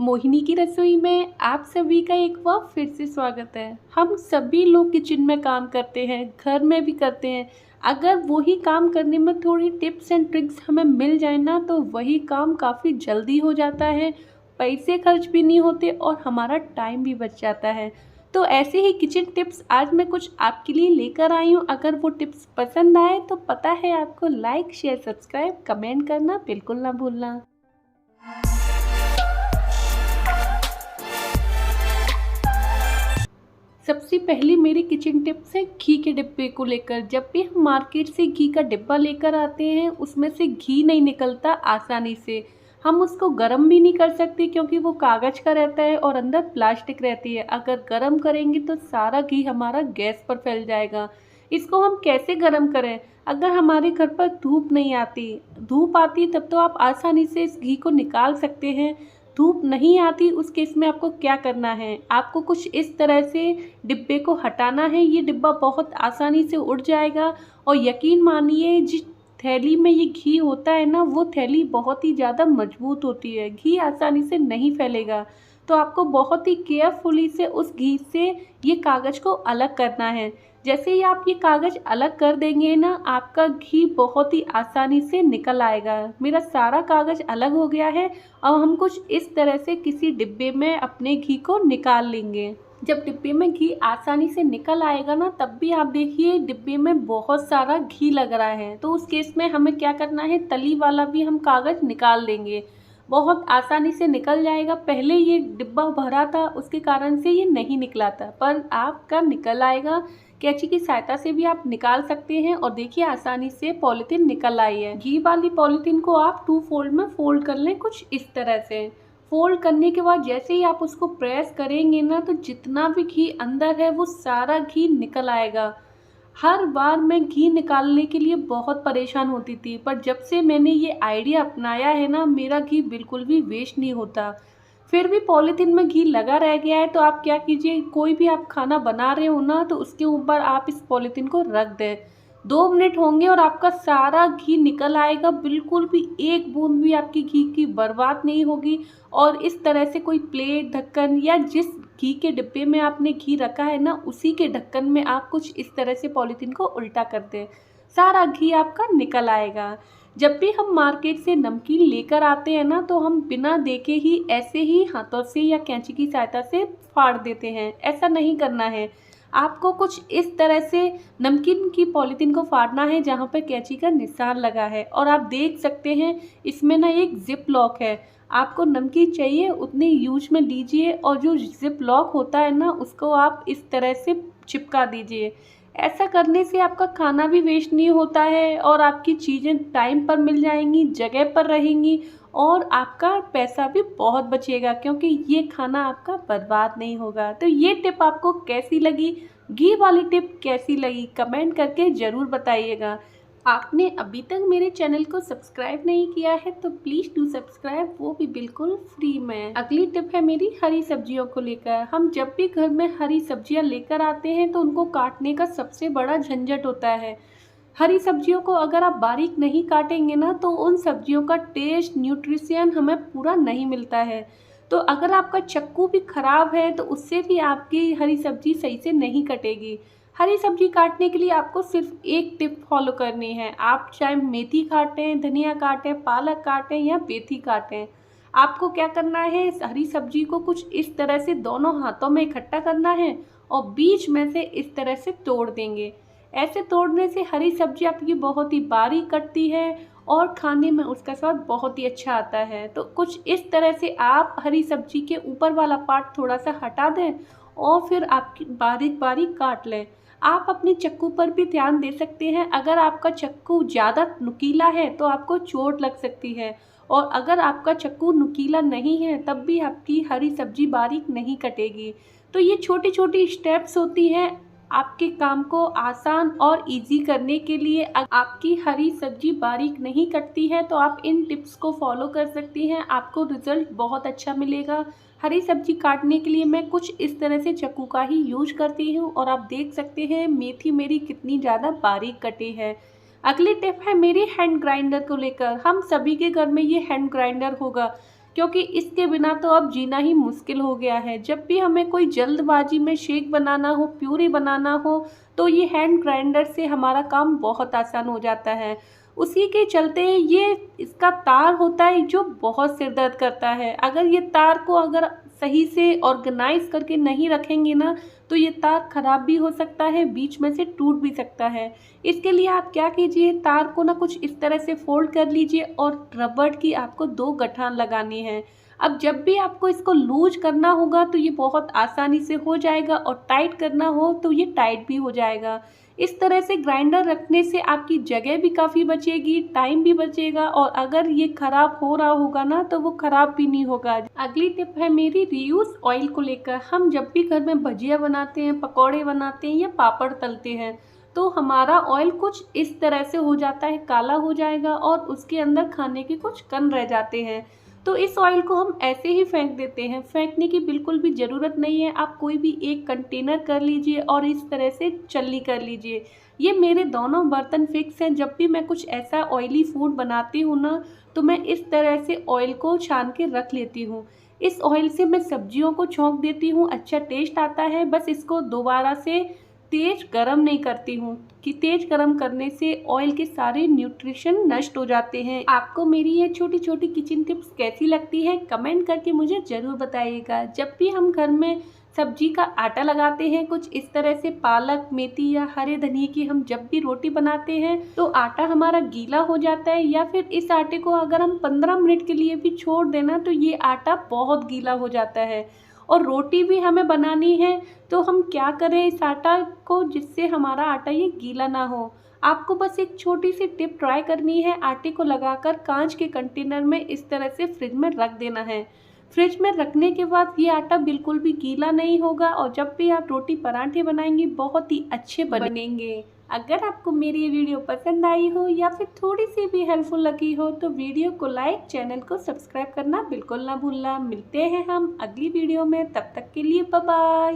मोहिनी की रसोई में आप सभी का एक बार फिर से स्वागत है। हम सभी लोग किचन में काम करते हैं, घर में भी करते हैं। अगर वही काम करने में थोड़ी टिप्स एंड ट्रिक्स हमें मिल जाए ना, तो वही काम काफ़ी जल्दी हो जाता है, पैसे खर्च भी नहीं होते और हमारा टाइम भी बच जाता है। तो ऐसे ही किचन टिप्स आज मैं कुछ आपके लिए लेकर आई हूँ। अगर वो टिप्स पसंद आए तो पता है आपको, लाइक शेयर सब्सक्राइब कमेंट करना बिल्कुल ना भूलना। सबसे पहले मेरी किचन टिप्स है घी के डिब्बे को लेकर। जब भी हम मार्केट से घी का डिब्बा लेकर आते हैं, उसमें से घी नहीं निकलता आसानी से। हम उसको गर्म भी नहीं कर सकते क्योंकि वो कागज़ का रहता है और अंदर प्लास्टिक रहती है। अगर गर्म करेंगे तो सारा घी हमारा गैस पर फैल जाएगा। इसको हम कैसे गर्म करें? अगर हमारे घर पर धूप आती तब तो आप आसानी से इस घी को निकाल सकते हैं। धूप नहीं आती उस केस में आपको क्या करना है, आपको कुछ इस तरह से डिब्बे को हटाना है। ये डिब्बा बहुत आसानी से उड़ जाएगा और यकीन मानिए, जिस थैली में ये घी होता है ना, वो थैली बहुत ही ज़्यादा मजबूत होती है, घी आसानी से नहीं फैलेगा। तो आपको बहुत ही केयरफुली से उस घी से ये कागज़ को अलग करना है। जैसे ही आप ये कागज़ अलग कर देंगे ना, आपका घी बहुत ही आसानी से निकल आएगा। मेरा सारा कागज़ अलग हो गया है। अब हम कुछ इस तरह से किसी डिब्बे में अपने घी को निकाल लेंगे। जब डिब्बे में घी आसानी से निकल आएगा ना, तब भी आप देखिए डिब्बे में बहुत सारा घी लग रहा है। तो उस केस में हमें क्या करना है, तली वाला भी हम कागज़ निकाल देंगे, बहुत आसानी से निकल जाएगा। पहले ये डिब्बा भरा था, उसके कारण से ये नहीं निकला था, पर आपका निकल आएगा। कैंची की सहायता से भी आप निकाल सकते हैं और देखिए आसानी से पॉलीथीन निकल आई है। घी वाली पॉलीथीन को आप 2 फोल्ड में फोल्ड कर लें, कुछ इस तरह से। फोल्ड करने के बाद जैसे ही आप उसको प्रेस करेंगे ना, तो जितना भी घी अंदर है वो सारा घी निकल आएगा। हर बार मैं घी निकालने के लिए बहुत परेशान होती थी, पर जब से मैंने ये आइडिया अपनाया है ना, मेरा घी बिल्कुल भी वेस्ट नहीं होता। फिर भी पॉलीथीन में घी लगा रह गया है, तो आप क्या कीजिए, कोई भी आप खाना बना रहे हो ना, तो उसके ऊपर आप इस पॉलीथीन को रख दें। 2 मिनट होंगे और आपका सारा घी निकल आएगा, बिल्कुल भी एक बूंद भी आपकी घी की बर्बाद नहीं होगी। और इस तरह से कोई प्लेट, ढक्कन या जिस घी के डिब्बे में आपने घी रखा है ना, उसी के ढक्कन में आप कुछ इस तरह से पॉलीथीन को उल्टा कर दें, सारा घी आपका निकल आएगा। जब भी हम मार्केट से नमकीन लेकर आते हैं ना, तो हम बिना देखे ही ऐसे ही हाथों से या कैंची की सहायता से फाड़ देते हैं। ऐसा नहीं करना है, आपको कुछ इस तरह से नमकीन की पॉलीथीन को फाड़ना है जहाँ पे कैंची का निशान लगा है। और आप देख सकते हैं इसमें ना एक जिप लॉक है। आपको नमकीन चाहिए उतनी यूज में लीजिए और जो जिप लॉक होता है ना, उसको आप इस तरह से चिपका दीजिए। ऐसा करने से आपका खाना भी वेस्ट नहीं होता है और आपकी चीज़ें टाइम पर मिल जाएंगी, जगह पर रहेंगी और आपका पैसा भी बहुत बचेगा, क्योंकि ये खाना आपका बर्बाद नहीं होगा। तो ये टिप आपको कैसी लगी, घी वाली टिप कैसी लगी, कमेंट करके ज़रूर बताइएगा। आपने अभी तक मेरे चैनल को सब्सक्राइब नहीं किया है तो प्लीज़ डू सब्सक्राइब, वो भी बिल्कुल फ्री में। अगली टिप है मेरी हरी सब्जियों को लेकर। हम जब भी घर में हरी सब्जियां लेकर आते हैं तो उनको काटने का सबसे बड़ा झंझट होता है। हरी सब्जियों को अगर आप बारीक नहीं काटेंगे ना, तो उन सब्जियों का टेस्ट, न्यूट्रिशन हमें पूरा नहीं मिलता है। तो अगर आपका चक्कू भी ख़राब है तो उससे भी आपकी हरी सब्जी सही से नहीं कटेगी। हरी सब्जी काटने के लिए आपको सिर्फ एक टिप फॉलो करनी है। आप चाहे मेथी काटें, धनिया काटें, पालक काटें या मेथी काटें, आपको क्या करना है, इस हरी सब्जी को कुछ इस तरह से दोनों हाथों में इकट्ठा करना है और बीच में से इस तरह से तोड़ देंगे। ऐसे तोड़ने से हरी सब्जी आपकी बहुत ही बारीक कटती है और खाने में उसका स्वाद बहुत ही अच्छा आता है। तो कुछ इस तरह से आप हरी सब्जी के ऊपर वाला पार्ट थोड़ा सा हटा दें और फिर आपकी बारीक बारीक काट लें। आप अपने चक्कू पर भी ध्यान दे सकते हैं। अगर आपका चक्कू ज़्यादा नुकीला है तो आपको चोट लग सकती है, और अगर आपका चक्कू नुकीला नहीं है तब भी आपकी हरी सब्जी बारीक नहीं कटेगी। तो ये छोटी छोटी स्टेप्स होती हैं आपके काम को आसान और इजी करने के लिए। अगर आपकी हरी सब्जी बारीक नहीं कटती है तो आप इन टिप्स को फॉलो कर सकती हैं, आपको रिजल्ट बहुत अच्छा मिलेगा। हरी सब्जी काटने के लिए मैं कुछ इस तरह से चाकू का ही यूज करती हूँ और आप देख सकते हैं मेथी मेरी कितनी ज़्यादा बारीक कटी है। अगली टिप है मेरी हैंड ग्राइंडर को लेकर। हम सभी के घर में ये हैंड ग्राइंडर होगा, क्योंकि इसके बिना तो अब जीना ही मुश्किल हो गया है। जब भी हमें कोई जल्दबाजी में शेक बनाना हो, प्यूरी बनाना हो, तो ये हैंड ग्राइंडर से हमारा काम बहुत आसान हो जाता है। उसी के चलते ये इसका तार होता है जो बहुत सिर दर्द करता है। अगर ये तार को अगर सही से ऑर्गेनाइज करके नहीं रखेंगे ना, तो ये तार खराब भी हो सकता है, बीच में से टूट भी सकता है। इसके लिए आप क्या कीजिए, तार को ना कुछ इस तरह से फोल्ड कर लीजिए और रबड़ की आपको 2 गठान लगानी है। अब जब भी आपको इसको लूज करना होगा तो ये बहुत आसानी से हो जाएगा, और टाइट करना हो तो ये टाइट भी हो जाएगा। इस तरह से ग्राइंडर रखने से आपकी जगह भी काफ़ी बचेगी, टाइम भी बचेगा, और अगर ये ख़राब हो रहा होगा ना तो वो ख़राब भी नहीं होगा। अगली टिप है मेरी रीयूज ऑयल को लेकर। हम जब भी घर में भजिया बनाते हैं, पकौड़े बनाते हैं या पापड़ तलते हैं, तो हमारा ऑयल कुछ इस तरह से हो जाता है, काला हो जाएगा और उसके अंदर खाने के कुछ कण रह जाते हैं। तो इस ऑयल को हम ऐसे ही फेंक देते हैं, फेंकने की बिल्कुल भी ज़रूरत नहीं है। आप कोई भी एक कंटेनर कर लीजिए और इस तरह से छलनी कर लीजिए। ये मेरे दोनों बर्तन फिक्स हैं। जब भी मैं कुछ ऐसा ऑयली फूड बनाती हूँ ना, तो मैं इस तरह से ऑयल को छान के रख लेती हूँ। इस ऑयल से मैं सब्जियों को छौंक देती हूँ, अच्छा टेस्ट आता है। बस इसको दोबारा से तेज गरम नहीं करती हूँ, कि तेज गरम करने से ऑयल के सारे न्यूट्रिशन नष्ट हो जाते हैं। आपको मेरी ये छोटी छोटी किचन टिप्स कैसी लगती है, कमेंट करके मुझे ज़रूर बताइएगा। जब भी हम घर में सब्जी का आटा लगाते हैं, कुछ इस तरह से पालक, मेथी या हरे धनिए की हम जब भी रोटी बनाते हैं, तो आटा हमारा गीला हो जाता है, या फिर इस आटे को अगर हम 15 मिनट के लिए भी छोड़ देना तो ये आटा बहुत गीला हो जाता है। और रोटी भी हमें बनानी है, तो हम क्या करें इस आटा को, जिससे हमारा आटा ये गीला ना हो। आपको बस एक छोटी सी टिप ट्राई करनी है, आटे को लगाकर कांच के कंटेनर में इस तरह से फ्रिज में रख देना है। फ्रिज में रखने के बाद ये आटा बिल्कुल भी गीला नहीं होगा, और जब भी आप रोटी पराठे बनाएंगे बहुत ही अच्छे बनेंगे। अगर आपको मेरी ये वीडियो पसंद आई हो या फिर थोड़ी सी भी हेल्पफुल लगी हो, तो वीडियो को लाइक, चैनल को सब्सक्राइब करना बिल्कुल ना भूलना। मिलते हैं हम अगली वीडियो में, तब तक के लिए बाय बाय।